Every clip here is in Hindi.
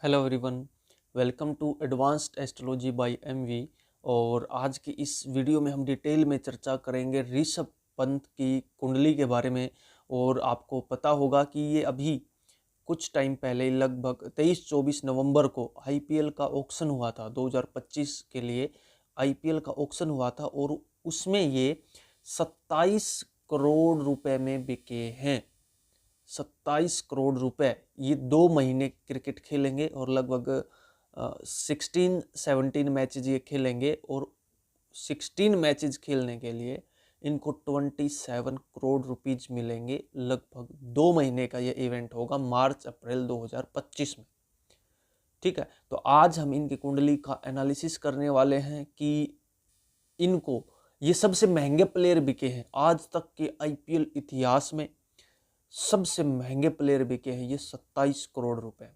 Hello everyone, welcome to advanced astrology by MV. और आज की इस वीडियो में हम डिटेल में चर्चा करेंगे ऋषभ पंत की कुंडली के बारे में। और आपको पता होगा कि ये अभी कुछ टाइम पहले लगभग 23-24 नवंबर को आईपीएल का ऑक्शन हुआ था। 2025 के लिए आईपीएल का ऑक्शन हुआ था और उसमें ये 27 करोड़ रुपए में बिके हैं। 27 करोड़ रुपए। ये 2 महीने क्रिकेट खेलेंगे और लगभग 16-17 मैचेज ये खेलेंगे। और 16 मैचेज खेलने के लिए इनको 27 करोड़ रुपीज मिलेंगे। लगभग 2 महीने का ये इवेंट होगा, मार्च अप्रैल 2025 में। ठीक है, तो आज हम इनकी कुंडली का एनालिसिस करने वाले हैं कि इनको ये सबसे महंगे प्लेयर बिके हैं। आज तक के आईपीएल इतिहास में सबसे महंगे प्लेयर बिके हैं ये 27 करोड़ रुपए में।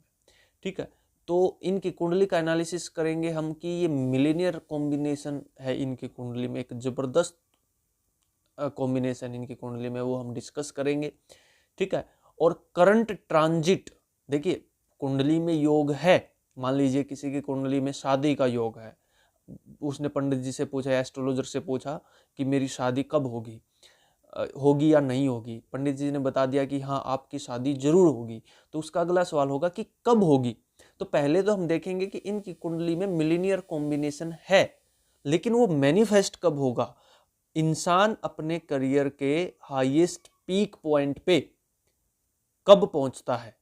ठीक है, तो इनकी कुंडली का एनालिसिस करेंगे हम कि ये मिलीनियर कॉम्बिनेशन है इनकी कुंडली में, एक जबरदस्त कॉम्बिनेशन इनकी कुंडली में, वो हम डिस्कस करेंगे। ठीक है, और करंट ट्रांजिट, देखिए कुंडली में योग है, मान लीजिए किसी की कुंडली में शादी का योग है, उसने पंडित जी से पूछा, एस्ट्रोलॉजर से पूछा कि मेरी शादी कब होगी या नहीं होगी। पंडित जी ने बता दिया कि हाँ आपकी शादी जरूर होगी। तो उसका अगला सवाल होगा कि कब होगी। तो पहले तो हम देखेंगे कि इनकी कुंडली में मिलीनियर कॉम्बिनेशन है, लेकिन वो मैनिफेस्ट कब होगा। इंसान अपने करियर के हाईएस्ट पीक पॉइंट पे कब पहुंचता है,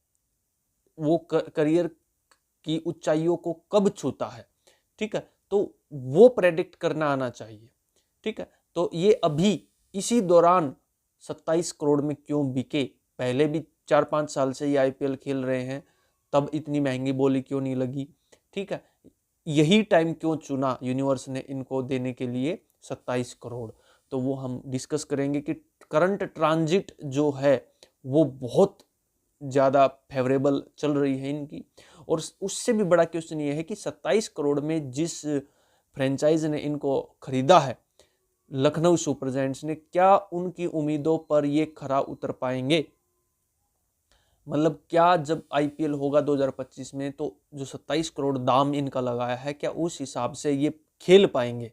वो करियर की ऊंचाइयों को कब छूता है। ठीक है, तो वो प्रेडिक्ट करना आना चाहिए। ठीक है, तो ये अभी इसी दौरान 27 करोड़ में क्यों बिके। पहले भी 4-5 साल से ये आईपीएल खेल रहे हैं, तब इतनी महंगी बोली क्यों नहीं लगी। ठीक है, यही टाइम क्यों चुना यूनिवर्स ने इनको देने के लिए 27 करोड़। तो वो हम डिस्कस करेंगे कि करंट ट्रांजिट जो है वो बहुत ज़्यादा फेवरेबल चल रही है इनकी। और उससे भी बड़ा क्वेश्चन ये है कि 27 करोड़ में जिस फ्रेंचाइज ने इनको खरीदा है, लखनऊ सुपर जायंट्स ने, क्या उनकी उम्मीदों पर ये खरा उतर पाएंगे। मतलब क्या जब आईपीएल होगा 2025 में, तो जो 27 करोड़ दाम इनका लगाया है, क्या उस हिसाब से ये खेल पाएंगे।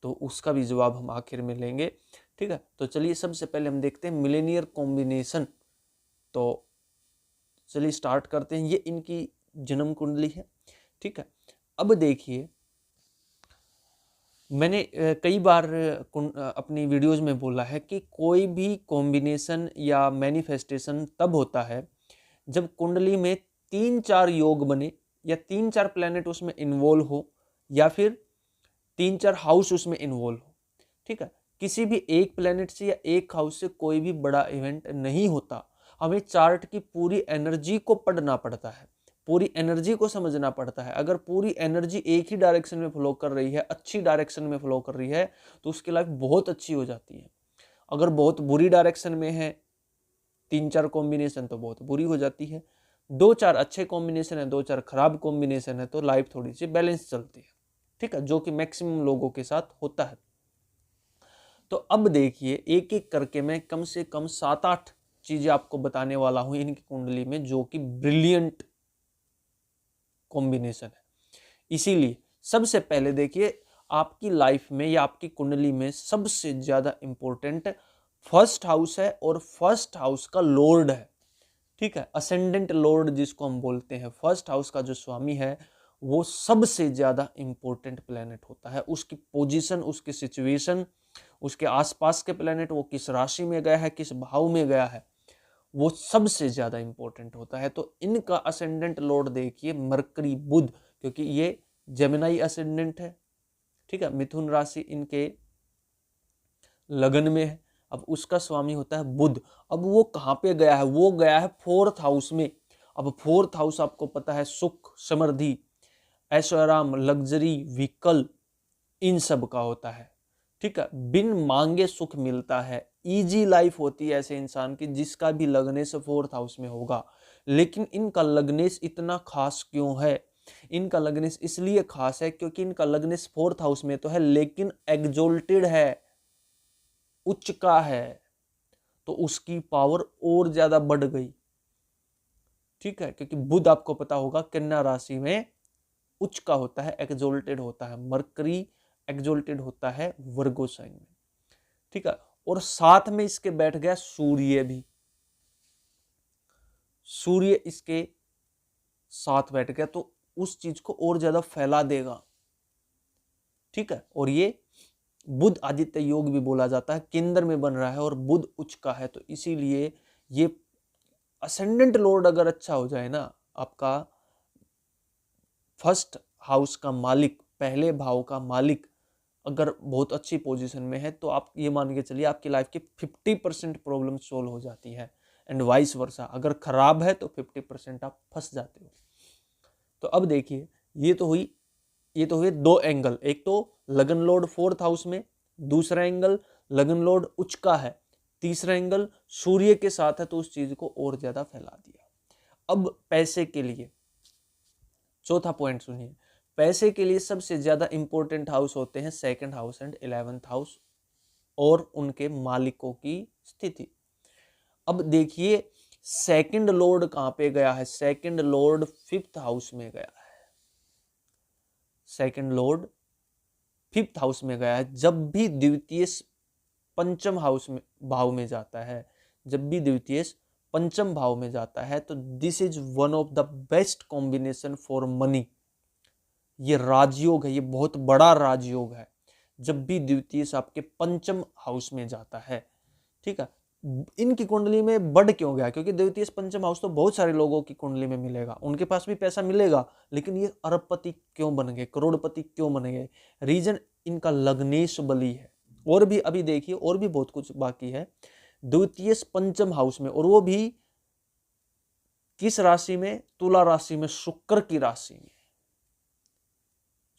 तो उसका भी जवाब हम आखिर में लेंगे। ठीक है, तो चलिए सबसे पहले हम देखते हैं मिलेनियर कॉम्बिनेशन। तो चलिए स्टार्ट करते हैं। ये इनकी जन्म कुंडली है। ठीक है, अब देखिए, मैंने कई बार अपनी वीडियोस में बोला है कि कोई भी कॉम्बिनेशन या मैनिफेस्टेशन तब होता है जब कुंडली में 3-4 योग बने, या 3-4 प्लैनेट उसमें इन्वॉल्व हो, या फिर 3-4 हाउस उसमें इन्वॉल्व हो। ठीक है, किसी भी एक प्लैनेट से या एक हाउस से कोई भी बड़ा इवेंट नहीं होता। हमें चार्ट की पूरी एनर्जी को पढ़ना पड़ता है, पूरी एनर्जी को समझना पड़ता है। अगर पूरी एनर्जी एक ही डायरेक्शन में फ्लो कर रही है, अच्छी डायरेक्शन में फ्लो कर रही है, तो उसकी लाइफ बहुत अच्छी हो जाती है। अगर बहुत बुरी डायरेक्शन में है 3-4 कॉम्बिनेशन, तो बहुत बुरी हो जाती है। 2-4 अच्छे कॉम्बिनेशन है, 2-4 खराब कॉम्बिनेशन है, तो लाइफ थोड़ी सी बैलेंस चलती है। ठीक है, जो कि मैक्सिमम लोगों के साथ होता है। तो अब देखिए, एक एक करके मैं कम से कम 7-8 चीजें आपको बताने वाला हूं इनकी कुंडली में, जो कि ब्रिलियंट कॉम्बिनेशन है। इसीलिए सबसे पहले देखिए, आपकी लाइफ में या आपकी कुंडली में सबसे ज्यादा इंपॉर्टेंट फर्स्ट हाउस है, और फर्स्ट हाउस का लॉर्ड है। ठीक है, असेंडेंट लॉर्ड जिसको हम बोलते हैं, फर्स्ट हाउस का जो स्वामी है, वो सबसे ज्यादा इंपॉर्टेंट प्लेनेट होता है। उसकी पोजीशन, उसकी सिचुएशन, उसके आसपास के प्लेनेट, वो किस राशि में गया है, किस भाव में गया है, वो सबसे ज्यादा इंपॉर्टेंट होता है। तो इनका असेंडेंट लॉर्ड देखिए मरकरी, बुध, क्योंकि ये जेमिनाई असेंडेंट है। ठीक है, मिथुन राशि इनके लगन में है। अब उसका स्वामी होता है बुध। अब वो कहां पे गया है, वो गया है फोर्थ हाउस में। अब फोर्थ हाउस आपको पता है सुख, समृद्धि, ऐशो आराम, लग्जरी, व्हीकल, इन सब का होता है। ठीक है, बिन मांगे सुख मिलता है, इजी लाइफ होती है ऐसे इंसान की जिसका भी लग्नेश फोर्थ हाउस में होगा। लेकिन इनका लग्नेश इतना खास क्यों है। इनका लग्नेश इसलिए खास है क्योंकि इनका लग्नेश फोर्थ हाउस में तो है, लेकिन एग्जोल्टेड है, उच्च का है, तो उसकी पावर और ज्यादा बढ़ गई। ठीक है, क्योंकि बुध आपको पता होगा कन्या राशि में उच्च का होता है, एक्सोल्टेड होता है। मरकरी एक्सोल्टेड होता है वर्गो साइन में, ठीक है। और साथ में इसके बैठ गया सूर्य भी, सूर्य इसके साथ बैठ गया तो उस चीज को और ज्यादा फैला देगा, ठीक है। और ये बुध आदित्य योग भी बोला जाता है, केंद्र में बन रहा है और बुध उच्च का है, तो इसीलिए ये असेंडेंट लॉर्ड अगर अच्छा हो जाए ना, आपका फर्स्ट हाउस का मालिक, पहले भाव का मालिक अगर बहुत अच्छी पोजीशन में है, तो आप ये मान के चलिए आपकी लाइफ की 50% प्रॉब्लम सोल्व हो जाती है, एंड वाइस वर्सा। अगर खराब है तो 50% आप फंस जाते हो। तो अब देखिए, ये तो हुए दो एंगल, एक तो लगन लॉर्ड फोर्थ हाउस में, दूसरा एंगल लगन लॉर्ड उच्च का है, तीसरा एंगल सूर्य के साथ है, तो उस चीज को और ज्यादा फैला दिया। अब पैसे के लिए चौथा पॉइंट सुनिए, पैसे के लिए सबसे ज्यादा इंपॉर्टेंट हाउस होते हैं second house and 11th house और उनके मालिकों की स्थिति। अब देखिए सेकंड लॉर्ड कहां पे गया है, सेकंड लॉर्ड 5th हाउस में गया है, सेकंड लॉर्ड 5th हाउस में गया है। जब भी द्वितीय पंचम हाउस में भाव में जाता है, जब भी द्वितीय पंचम भाव में जाता है, तो this is one of the best combination for money. ये राजयोग है, ये बहुत बड़ा राजयोग है जब भी द्वितीय आपके पंचम हाउस में जाता है, ठीक है। इनकी कुंडली में बढ़ क्यों गया, क्योंकि द्वितीय पंचम हाउस तो बहुत सारे लोगों की कुंडली में मिलेगा, उनके पास भी पैसा मिलेगा, लेकिन ये अरबपति क्यों बन गए, करोड़पति क्यों बन गए? रीजन इनका लग्नेश बली है। और भी अभी देखिए, और भी बहुत कुछ बाकी है द्वितीय पंचम हाउस में, और वो भी किस राशि में? तुला राशि में, शुक्र की राशि में,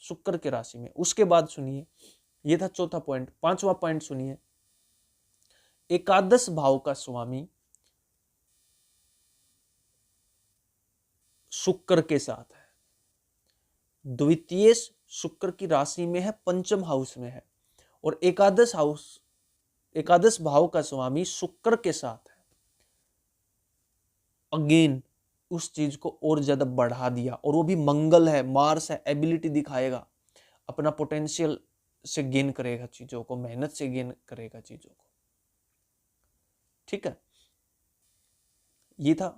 शुक्र की राशि में। उसके बाद सुनिए, ये था चौथा पॉइंट। पांचवा पॉइंट सुनिए, एकादश भाव का स्वामी शुक्र के साथ है, द्वितीय शुक्र की राशि में है, पंचम हाउस में है, और एकादश हाउस, एकादश भाव का स्वामी शुक्र के साथ है। अगेन उस चीज को और ज्यादा बढ़ा दिया, और वो भी मंगल है, मार्स है, एबिलिटी दिखाएगा, अपना पोटेंशियल से गेन करेगा चीजों को, मेहनत से गेन करेगा चीजों को, ठीक है। ये था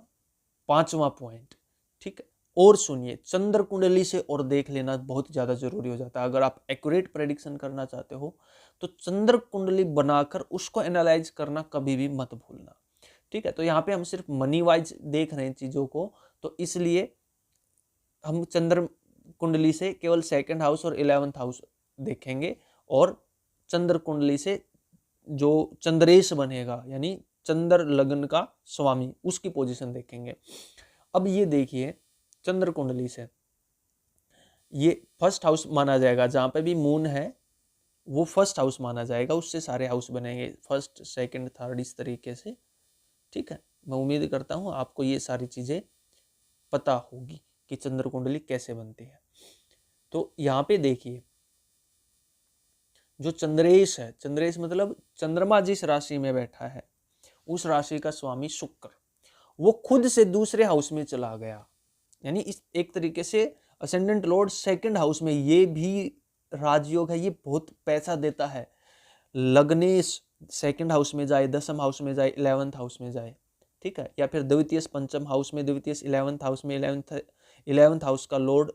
पांचवा पॉइंट, ठीक है। और सुनिए, चंद्र कुंडली से और देख लेना बहुत ज्यादा जरूरी हो जाता है। अगर आप एक्यूरेट प्रेडिक्शन करना चाहते हो तो चंद्र कुंडली बनाकर उसको एनालाइज करना कभी भी मत भूलना, ठीक है। तो यहाँ पे हम सिर्फ मनी वाइज देख रहे हैं चीजों को, तो इसलिए हम चंद्र कुंडली से केवल सेकंड हाउस और 11th हाउस देखेंगे, और चंद्र कुंडली से जो चंद्रेश बनेगा, यानी चंद्र लग्न का स्वामी, उसकी पोजीशन देखेंगे। अब ये देखिए, चंद्र कुंडली से ये फर्स्ट हाउस माना जाएगा, जहां पे भी मून है वो फर्स्ट हाउस माना जाएगा, उससे सारे हाउस बनेंगे, फर्स्ट सेकंड थर्ड इस तरीके से, ठीक है। मैं उम्मीद करता हूं आपको ये सारी चीजें पता होगी कि चंद्र कुंडली कैसे बनती है। तो यहाँ पे देखिए, जो चंद्रेश है, चंद्रेश मतलब चंद्रमा जिस राशि में बैठा है उस राशि का स्वामी शुक्र, वो खुद से दूसरे हाउस में चला गया, यानी इस एक तरीके से असेंडेंट लॉर्ड सेकंड हाउस में, ये भी राजयोग है, ये बहुत पैसा देता है। लग्नेश सेकंड हाउस में जाए, दसम हाउस में जाए, 11th हाउस में जाए, ठीक है, या फिर द्वितीय पंचम हाउस में, द्वितीय 11th हाउस में, 11th हाउस का लॉर्ड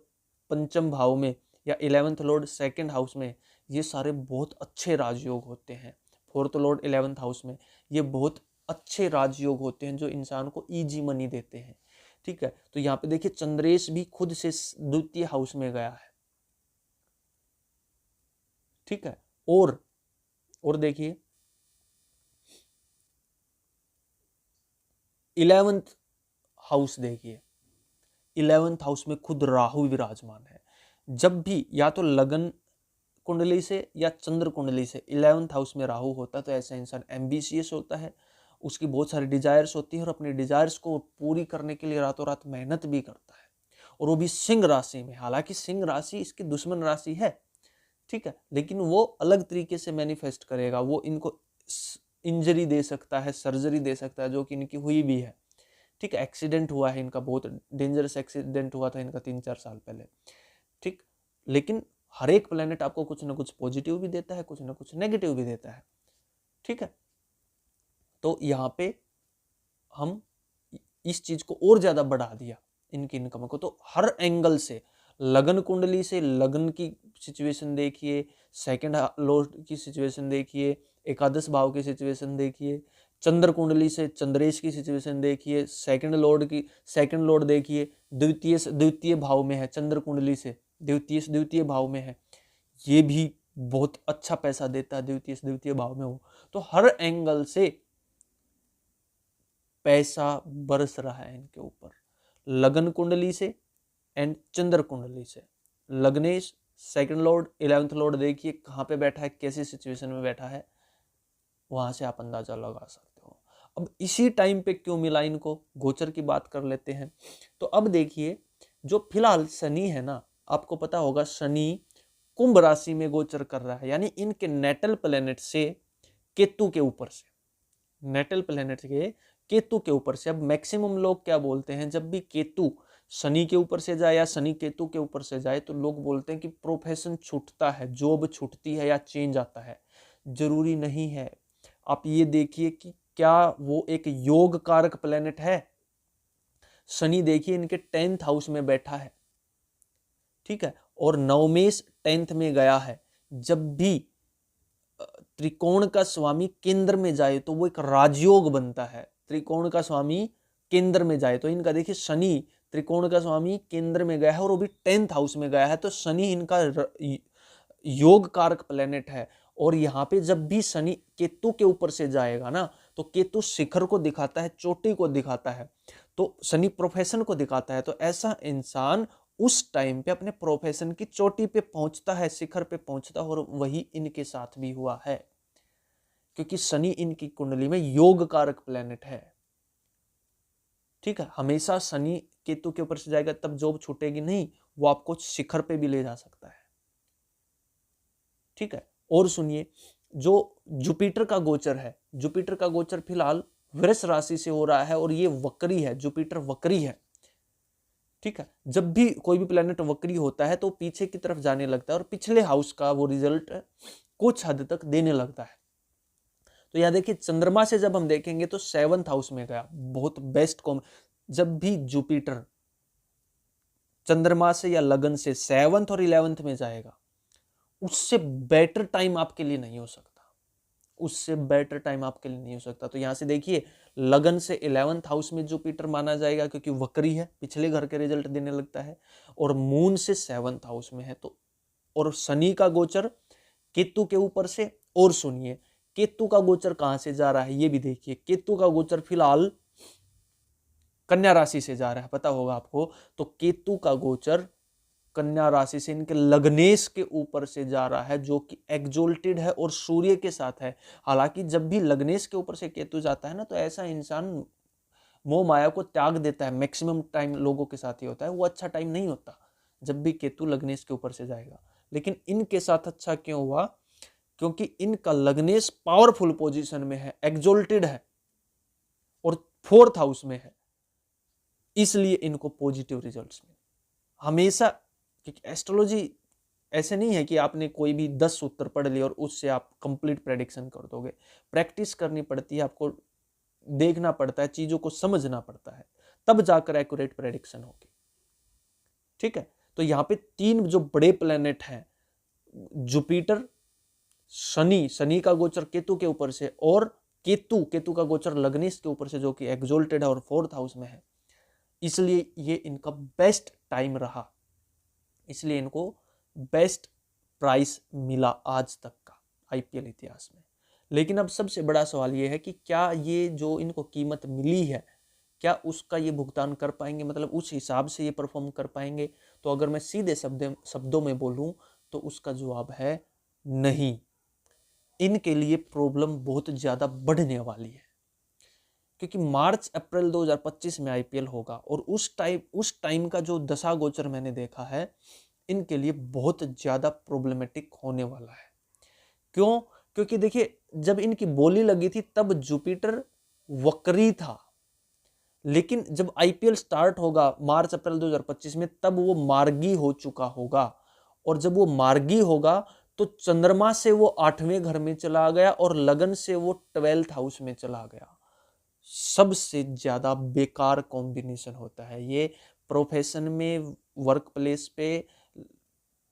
पंचम भाव में, या 11th लॉर्ड सेकंड हाउस में, ये सारे बहुत अच्छे राजयोग होते हैं। फोर्थ लॉर्ड 11th हाउस में, ये बहुत अच्छे राजयोग होते हैं जो इंसान को इजी मनी देते हैं, ठीक है। तो यहाँ पे देखिए, चंद्रेश भी खुद से द्वितीय हाउस में गया है, ठीक है। और देखिए 11th हाउस, देखिए 11th हाउस में खुद राहु विराजमान है। जब भी या तो लगन कुंडली से या चंद्र कुंडली से 11th हाउस में राहु होता है, तो ऐसा इंसान एम्बिशियस होता है, उसकी बहुत सारी डिजायर्स होती है, और अपनी डिजायर्स को पूरी करने के लिए रातों रात मेहनत भी करता है, और वो भी सिंह राशि में। हालांकि सिंह राशि इसकी दुश्मन राशि है, ठीक है, लेकिन वो अलग तरीके से मैनिफेस्ट करेगा, वो इनको इंजरी दे सकता है, सर्जरी दे सकता है, जो कि इनकी हुई भी है, ठीक है, एक्सीडेंट हुआ है इनका, बहुत डेंजरस एक्सीडेंट हुआ था इनका 3-4 साल पहले, ठीक। लेकिन हर एक प्लेनेट आपको कुछ ना कुछ पॉजिटिव भी देता है, कुछ ना कुछ नेगेटिव भी देता है, ठीक है। तो यहाँ पे हम इस चीज को और ज्यादा बढ़ा दिया इनकी इनकम को। तो हर एंगल से, लगन कुंडली से लगन की सिचुएशन देखिए, सेकंड लॉर्ड की सिचुएशन देखिए, एकादश भाव की सिचुएशन देखिए, चंद्र कुंडली से चंद्रेश की सिचुएशन देखिए, सेकंड लॉर्ड देखिए, द्वितीय भाव में है, चंद्र कुंडली से द्वितीय भाव में है, ये भी बहुत अच्छा पैसा देता है द्वितीय भाव में हो। तो हर एंगल से पैसा बरस रहा है इनके ऊपर, लगन कुंडली से एंड चंद्र कुंडली से। लग्नेश सेकंड लॉर्ड 11th लॉर्ड देखिए कहाँ पे बैठा है, कैसी सिचुएशन में बैठा है, वहां से आप अंदाजा लगा सकते हो। अब इसी टाइम पे क्यों मिला इनको, गोचर की बात कर लेते हैं। तो अब देखिए, जो फिलहाल शनि है ना, आपको पता होगा शनि कुंभ राशि में गोचर कर रहा है, यानी इनके नेटल प्लेनेट से केतु के ऊपर से, नेटल प्लेनेट के केतु के ऊपर से। अब मैक्सिमम लोग क्या बोलते हैं, जब भी केतु शनि के ऊपर से जाए या शनि केतु के ऊपर से जाए, तो लोग बोलते हैं कि प्रोफेशन छूटता है, जॉब छूटती है या चेंज आता है। जरूरी नहीं है। आप ये देखिए कि क्या वो एक योग कारक प्लेनेट है। शनि देखिए इनके 10th हाउस में बैठा है, ठीक है, और नवमेश 10th में गया है। जब भी त्रिकोण का स्वामी केंद्र में जाए तो वो एक राजयोग बनता है। त्रिकोण का स्वामी केंद्र में जाए तो इनका देखिए शनि त्रिकोण का स्वामी केंद्र में गया है और वो भी 10th हाउस में गया है, तो शनि इनका योग कारक प्लेनेट है। और यहाँ पे जब भी शनि केतु के ऊपर से जाएगा ना, तो केतु शिखर को दिखाता है, चोटी को दिखाता है, तो शनि प्रोफेशन को दिखाता है। तो ऐसा इंसान उस टाइम पे अपने प्रोफेशन की चोटी पे पहुंचता है, शिखर पे पहुंचता है, और वही इनके साथ भी हुआ है, क्योंकि शनि इनकी कुंडली में योग कारक प्लेनेट है, ठीक है। हमेशा शनि केतु के ऊपर से जाएगा तब जॉब छूटेगी नहीं, वो आपको शिखर पे भी ले जा सकता है, ठीक है। और सुनिए, जो जुपिटर का गोचर है, जुपिटर का गोचर फिलहाल वृष राशि से हो रहा है और ये वक्री है, जुपिटर वक्री है, ठीक है। जब भी कोई भी प्लेनेट वक्री होता है तो पीछे की तरफ जाने लगता है और पिछले हाउस का वो रिजल्ट कुछ हद तक देने लगता है। तो यहां देखिए, चंद्रमा से जब हम देखेंगे तो 7th हाउस में गया, बहुत बेस्ट कॉम। जब भी जुपिटर चंद्रमा से या लगन से 7th और 11th में जाएगा, उससे बेटर टाइम आपके लिए नहीं हो सकता, उससे बेटर टाइम आपके लिए नहीं हो सकता। तो यहां से देखिए, लगन से 11th हाउस में जुपिटर माना जाएगा क्योंकि वक्री है, पिछले घर के रिजल्ट देने लगता है, और मून से 7th हाउस में है। तो और शनि का गोचर केतु के ऊपर से। और सुनिए, केतु का गोचर कहां से जा रहा है ये भी देखिए। केतु का गोचर फिलहाल कन्या राशि से जा रहा है, पता होगा आपको। तो केतु का गोचर कन्या राशि से इनके लग्नेश के ऊपर से जा रहा है, जो कि एक्सोल्टेड है और सूर्य के साथ है। हालांकि जब भी लग्नेश के ऊपर से केतु जाता है ना, तो ऐसा इंसान मोह माया को त्याग देता है। मैक्सिमम टाइम लोगों के साथ ही होता है, वो अच्छा टाइम नहीं होता जब भी केतु लग्नेश के ऊपर से जाएगा। लेकिन इनके साथ अच्छा क्यों हुआ, क्योंकि इनका लग्नेश पावरफुल पोजीशन में है, एक्सोल्टेड है और 4th हाउस में है, इसलिए इनको पॉजिटिव रिजल्ट्स मिले हमेशा। क्योंकि एस्ट्रोलॉजी ऐसे नहीं है कि आपने कोई भी 10 सूत्र पढ़ लिया और उससे आप कंप्लीट प्रेडिक्शन कर दोगे। प्रैक्टिस करनी पड़ती है, आपको देखना पड़ता है, चीजों को समझना पड़ता है, तब जाकर एक्यूरेट प्रेडिक्शन होगी, ठीक है। तो यहाँ पे 3 जो बड़े प्लेनेट हैं, जुपिटर, शनि का गोचर केतु के ऊपर से, और केतु का गोचर लग्नेश के ऊपर से, जो कि एक्सोल्टेड है और 4th हाउस में है, इसलिए ये इनका बेस्ट टाइम रहा, इसलिए इनको बेस्ट प्राइस मिला आज तक का आईपीएल इतिहास में। लेकिन अब सबसे बड़ा सवाल ये है कि क्या ये जो इनको कीमत मिली है, क्या उसका ये भुगतान कर पाएंगे, मतलब उस हिसाब से ये परफॉर्म कर पाएंगे। तो अगर मैं सीधे शब्दों में बोलूं तो उसका जवाब है नहीं। इनके लिए प्रॉब्लम बहुत ज्यादा बढ़ने वाली है, क्योंकि मार्च अप्रैल 2025 में आईपीएल होगा, और उस टाइम का जो दशा गोचर मैंने देखा है, इनके लिए बहुत ज्यादा प्रॉब्लमेटिक होने वाला है। क्यों? क्योंकि देखिए, जब इनकी बोली लगी थी तब जुपिटर वक्री था, लेकिन जब आईपीएल स्टार्ट होगा मार्च अप्रैल 2025 में, तब वो मार्गी हो चुका होगा। और जब वो मार्गी होगा तो चंद्रमा से वो 8वें घर में चला गया और लगन से वो 12th हाउस में चला गया। सबसे ज्यादा बेकार कॉम्बिनेशन होता है ये। प्रोफेशन में, वर्क प्लेस पे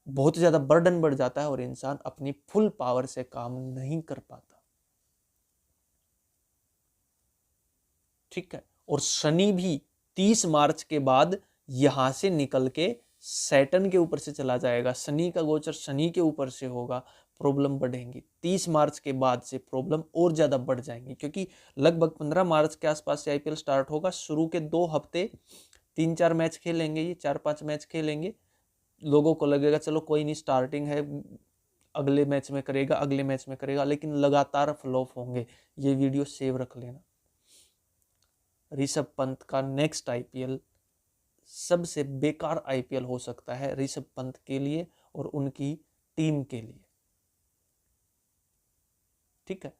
बहुत ज्यादा बर्डन बढ़ जाता है और इंसान अपनी फुल पावर से काम नहीं कर पाता। ठीक है। और शनि भी 30 मार्च के बाद यहां से निकल के सैटर्न के ऊपर से चला जाएगा। शनि का गोचर शनि के ऊपर से होगा, प्रॉब्लम बढ़ेंगी। 30 मार्च के बाद से प्रॉब्लम और ज्यादा बढ़ जाएंगी, क्योंकि लगभग 15 मार्च के आसपास से आईपीएल स्टार्ट होगा। शुरू के 2 हफ्ते 3-4 मैच खेलेंगे, ये 4-5 मैच खेलेंगे। लोगों को लगेगा चलो कोई नहीं, स्टार्टिंग है, अगले मैच में करेगा, अगले मैच में करेगा, लेकिन लगातार फ्लॉप होंगे। ये वीडियो सेव रख लेना। ऋषभ पंत का नेक्स्ट आईपीएल सबसे बेकार आईपीएल हो सकता है ऋषभ पंत के लिए और उनकी टीम के लिए। ठीक है।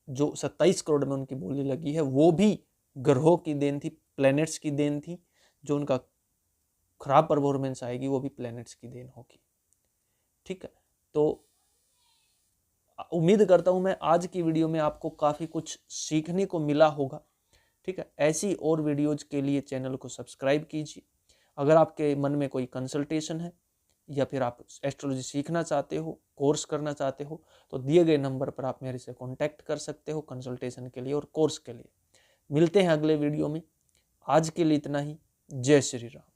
जो 27 करोड़ में उनकी बोली लगी है, वो भी ग्रहों की देन थी, प्लैनेट्स की देन थी। जो उनका खराब परफॉर्मेंस आएगी वो भी प्लैनेट्स की देन होगी। ठीक है। तो उम्मीद करता हूं मैं आज की वीडियो में आपको काफी कुछ सीखने को मिला होगा। ठीक है। ऐसी और वीडियोज के लिए चैनल को सब्सक्राइब कीजिए। अगर आपके मन में कोई कंसल्टेशन है या फिर आप एस्ट्रोलॉजी सीखना चाहते हो, कोर्स करना चाहते हो, तो दिए गए नंबर पर आप मेरे से कांटेक्ट कर सकते हो कंसल्टेशन के लिए और कोर्स के लिए। मिलते हैं अगले वीडियो में। आज के लिए इतना ही। जय श्री राम।